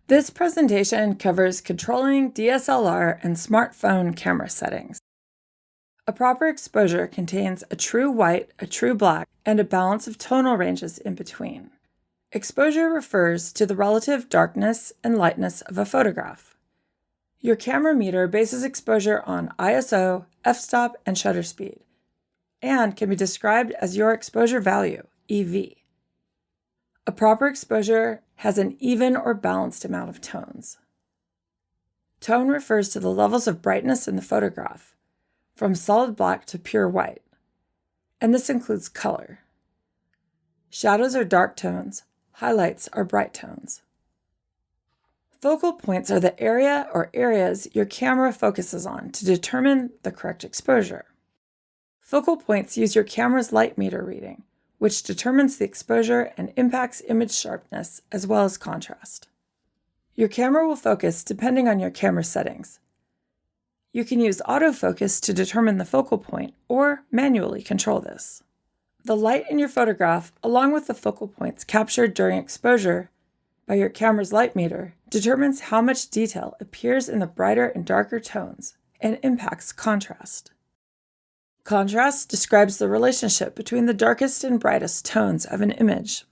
This presentation covers controlling DSLR and smartphone camera settings. A proper exposure contains a true white, a true black, and a balance of tonal ranges in between. Exposure refers to the relative darkness and lightness of a photograph. Your camera meter bases exposure on ISO, f-stop, and shutter speed, and can be described as your exposure value, EV. A proper exposure has an even or balanced amount of tones. Tone refers to the levels of brightness in the photograph, from solid black to pure white, and this includes color. Shadows are dark tones, highlights are bright tones. Focal points are the area or areas your camera focuses on to determine the correct exposure. Focal points use your camera's light meter reading, which determines the exposure and impacts image sharpness as well as contrast. Your camera will focus depending on your camera settings. You can use autofocus to determine the focal point or manually control this. The light in your photograph, along with the focal points captured during exposure by your camera's light meter, determines how much detail appears in the brighter and darker tones and impacts contrast. Contrast describes the relationship between the darkest and brightest tones of an image.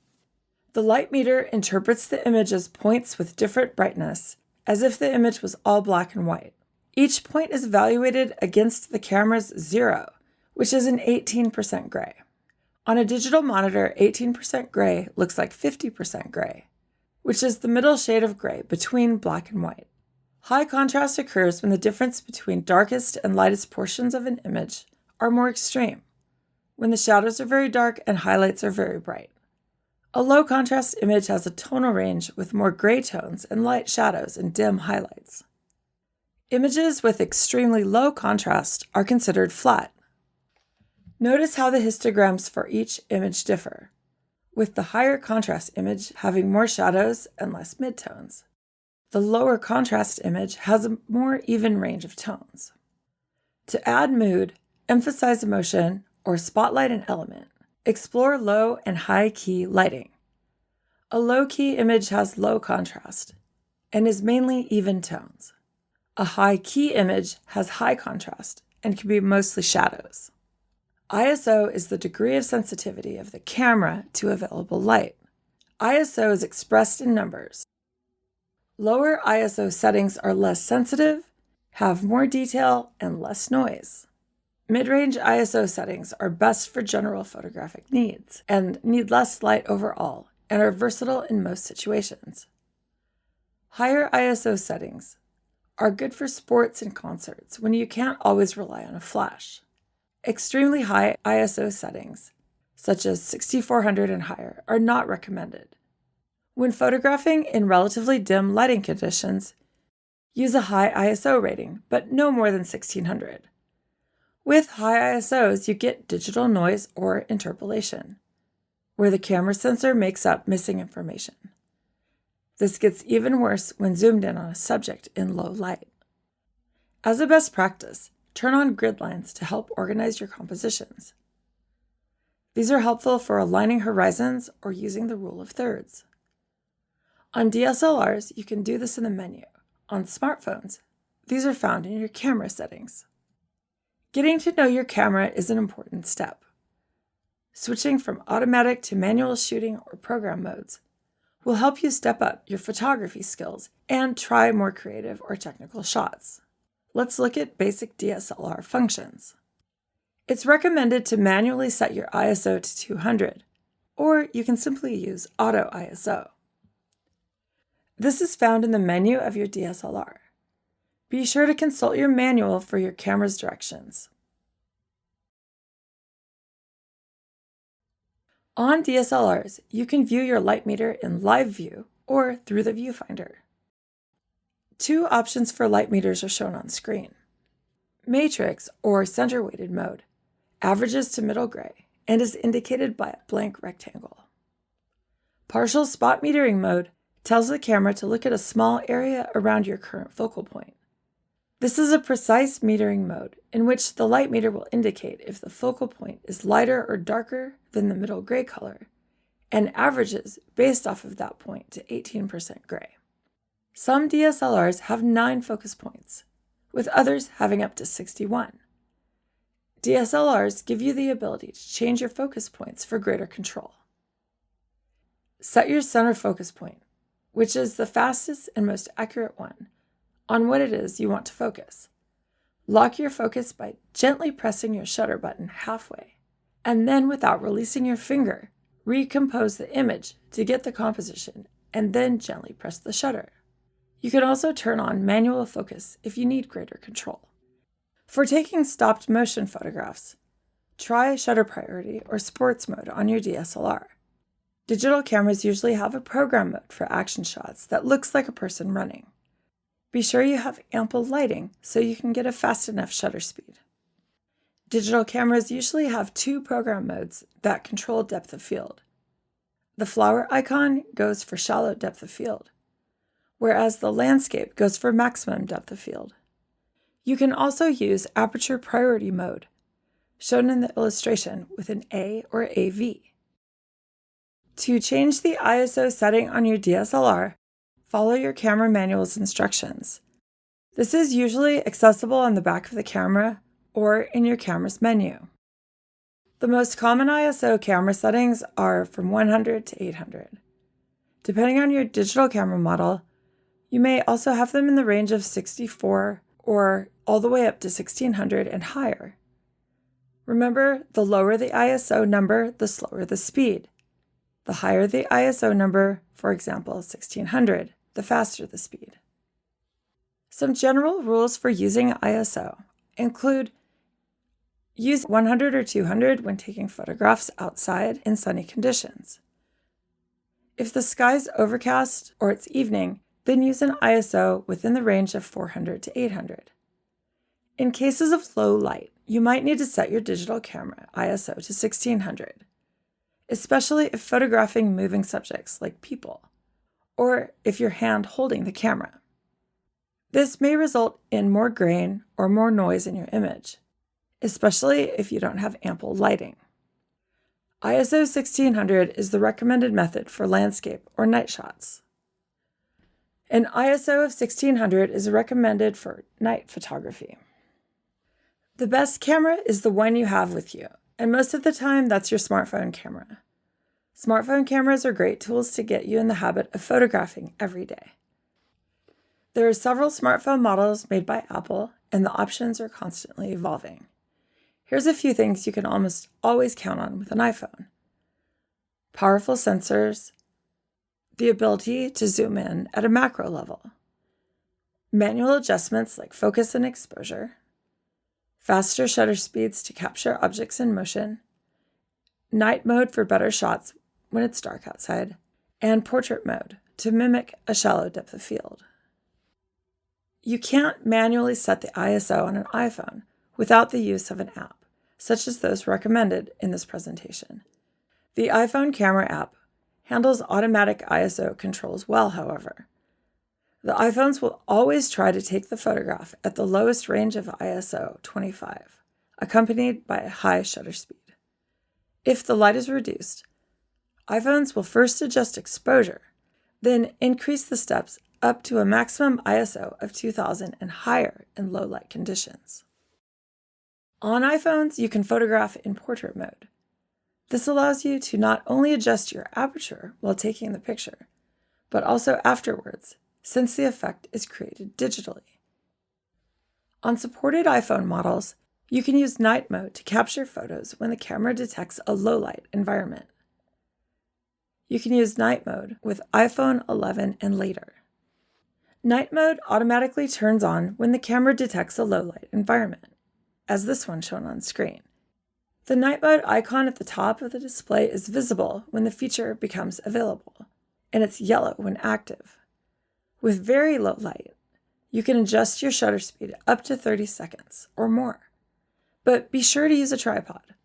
The light meter interprets the image as points with different brightness, as if the image was all black and white. Each point is evaluated against the camera's 0, which is an 18% gray. On a digital monitor, 18% gray looks like 50% gray, which is the middle shade of gray between black and white. High contrast occurs when the difference between darkest and lightest portions of an image are more extreme, when the shadows are very dark and highlights are very bright. A low contrast image has a tonal range with more gray tones and light shadows and dim highlights. Images with extremely low contrast are considered flat. Notice how the histograms for each image differ, with the higher contrast image having more shadows and less midtones. The lower contrast image has a more even range of tones. To add mood, emphasize emotion, or spotlight an element, explore low and high key lighting. A low key image has low contrast and is mainly even tones. A high key image has high contrast and can be mostly shadows. ISO is the degree of sensitivity of the camera to available light. ISO is expressed in numbers. Lower ISO settings are less sensitive, have more detail, and less noise. Mid-range ISO settings are best for general photographic needs and need less light overall and are versatile in most situations. Higher ISO settings are good for sports and concerts when you can't always rely on a flash. Extremely high ISO settings, such as 6400 and higher, are not recommended. When photographing in relatively dim lighting conditions, use a high ISO rating, but no more than 1600. With high ISOs, you get digital noise or interpolation, where the camera sensor makes up missing information. This gets even worse when zoomed in on a subject in low light. As a best practice, turn on grid lines to help organize your compositions. These are helpful for aligning horizons or using the rule of thirds. On DSLRs, you can do this in the menu. On smartphones, these are found in your camera settings. Getting to know your camera is an important step. Switching from automatic to manual shooting or program modes will help you step up your photography skills and try more creative or technical shots. Let's look at basic DSLR functions. It's recommended to manually set your ISO to 200, or you can simply use Auto ISO. This is found in the menu of your DSLR. Be sure to consult your manual for your camera's directions. On DSLRs, you can view your light meter in live view or through the viewfinder. Two options for light meters are shown on screen. Matrix or center-weighted mode averages to middle gray and is indicated by a blank rectangle. Partial spot metering mode tells the camera to look at a small area around your current focal point. This is a precise metering mode in which the light meter will indicate if the focal point is lighter or darker than the middle gray color, and averages based off of that point to 18% gray. Some DSLRs have 9 focus points, with others having up to 61. DSLRs give you the ability to change your focus points for greater control. Set your center focus point, which is the fastest and most accurate one, on what it is you want to focus. Lock your focus by gently pressing your shutter button halfway, and then without releasing your finger, recompose the image to get the composition, and then gently press the shutter. You can also turn on manual focus if you need greater control. For taking stopped motion photographs, try shutter priority or sports mode on your DSLR. Digital cameras usually have a program mode for action shots that looks like a person running. Be sure you have ample lighting so you can get a fast enough shutter speed. Digital cameras usually have 2 program modes that control depth of field. The flower icon goes for shallow depth of field, whereas the landscape goes for maximum depth of field. You can also use aperture priority mode, shown in the illustration with an A or AV. To change the ISO setting on your DSLR, follow your camera manual's instructions. This is usually accessible on the back of the camera or in your camera's menu. The most common ISO camera settings are from 100 to 800. Depending on your digital camera model, you may also have them in the range of 64 or all the way up to 1600 and higher. Remember, the lower the ISO number, the slower the speed. The higher the ISO number, for example 1600, the faster the speed. Some general rules for using ISO include: use 100 or 200 when taking photographs outside in sunny conditions. If the sky's overcast or it's evening, then use an ISO within the range of 400 to 800. In cases of low light, you might need to set your digital camera ISO to 1600, especially if photographing moving subjects like people, or if you're hand holding the camera. This may result in more grain or more noise in your image, especially if you don't have ample lighting. ISO 1600 is the recommended method for landscape or night shots. An ISO of 1600 is recommended for night photography. The best camera is the one you have with you, and most of the time that's your smartphone camera. Smartphone cameras are great tools to get you in the habit of photographing every day. There are several smartphone models made by Apple, and the options are constantly evolving. Here's a few things you can almost always count on with an iPhone: powerful sensors, the ability to zoom in at a macro level, manual adjustments like focus and exposure, faster shutter speeds to capture objects in motion, night mode for better shots when it's dark outside, and portrait mode to mimic a shallow depth of field. You can't manually set the ISO on an iPhone without the use of an app, such as those recommended in this presentation. The iPhone camera app handles automatic ISO controls well, however. The iPhones will always try to take the photograph at the lowest range of ISO 25, accompanied by a high shutter speed. If the light is reduced, iPhones will first adjust exposure, then increase the steps up to a maximum ISO of 2000 and higher in low light conditions. On iPhones, you can photograph in portrait mode. This allows you to not only adjust your aperture while taking the picture, but also afterwards, since the effect is created digitally. On supported iPhone models, you can use night mode to capture photos when the camera detects a low light environment. You can use night mode with iPhone 11 and later. Night mode automatically turns on when the camera detects a low light environment, as this one shown on screen. The night mode icon at the top of the display is visible when the feature becomes available, and it's yellow when active. With very low light, you can adjust your shutter speed up to 30 seconds or more, but be sure to use a tripod.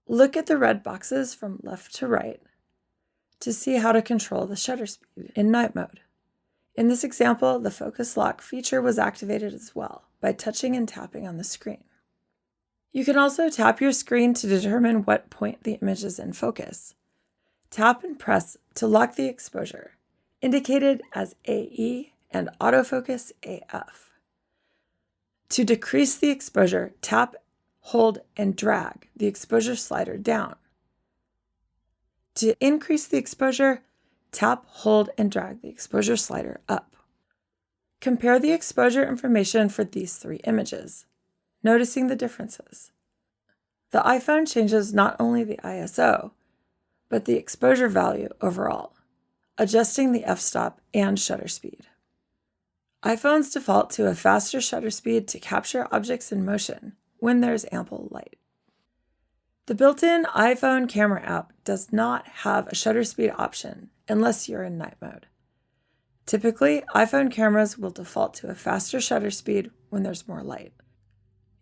Look at the red boxes from left to right to see how to control the shutter speed in night mode. In this example, the focus lock feature was activated as well by touching and tapping on the screen. You can also tap your screen to determine what point the image is in focus. Tap and press to lock the exposure, indicated as AE and autofocus AF. To decrease the exposure, tap, hold, and drag the exposure slider down. To increase the exposure, tap, hold, and drag the exposure slider up. Compare the exposure information for these three images, noticing the differences. The iPhone changes not only the ISO, but the exposure value overall, adjusting the f-stop and shutter speed. iPhones default to a faster shutter speed to capture objects in motion when there's ample light. The built-in iPhone camera app does not have a shutter speed option unless you're in night mode. Typically, iPhone cameras will default to a faster shutter speed when there's more light.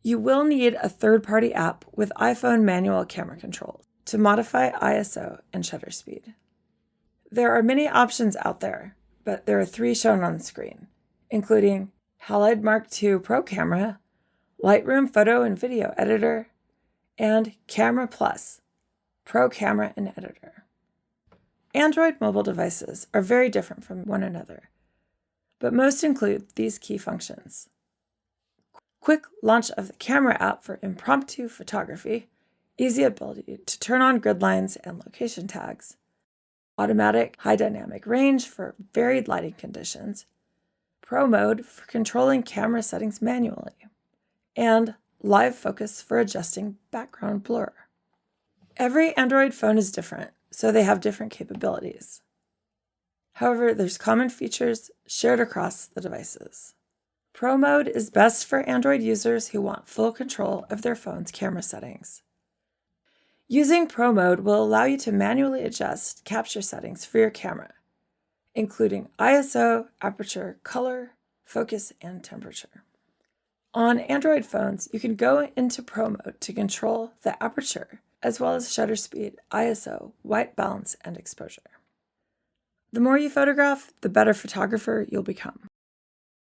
You will need a third-party app with iPhone manual camera control to modify ISO and shutter speed. There are many options out there, but there are three shown on the screen, including Halide Mark II Pro Camera, Lightroom Photo and Video Editor, and Camera Plus, Pro Camera and Editor. Android mobile devices are very different from one another, but most include these key functions. Quick launch of the camera app for impromptu photography, easy ability to turn on grid lines and location tags, automatic high dynamic range for varied lighting conditions, Pro mode for controlling camera settings manually, and live focus for adjusting background blur. Every Android phone is different, so they have different capabilities. However, there's common features shared across the devices. Pro mode is best for Android users who want full control of their phone's camera settings. Using Pro mode will allow you to manually adjust capture settings for your camera, including ISO, aperture, color, focus, and temperature. On Android phones, you can go into Pro mode to control the aperture, as well as shutter speed, ISO, white balance, and exposure. The more you photograph, the better photographer you'll become.